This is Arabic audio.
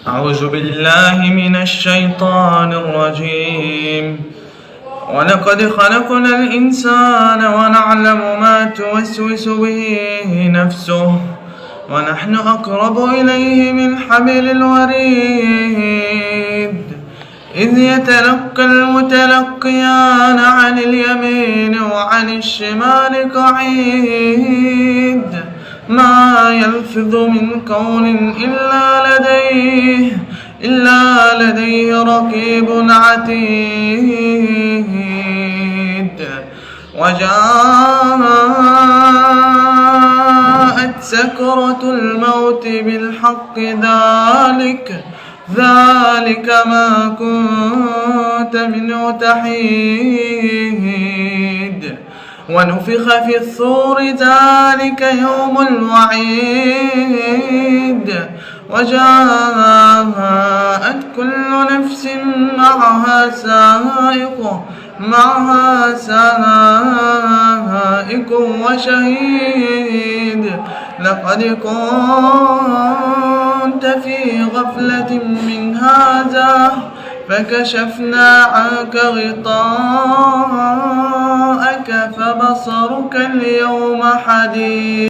أعوذ بالله من الشيطان الرجيم. ولقد خلقنا الإنسان ونعلم ما توسوس به نفسه ونحن أقرب إليه من حبل الوريد إذ يتلقى المتلقيان عن اليمين وعن الشمال قعيد ما يلفظ من قول إلا لديه رقيب عتيد. وجاءت سكرة الموت بالحق ذلك ما كنت منه تحيد. ونفخ في الصور ذلك يوم الوعيد. وجاءت كل نفس معها سائق وشهيد. لقد كنت في غفلة من هذا فكشفنا عنك غطاءك فبصرك اليوم حديد.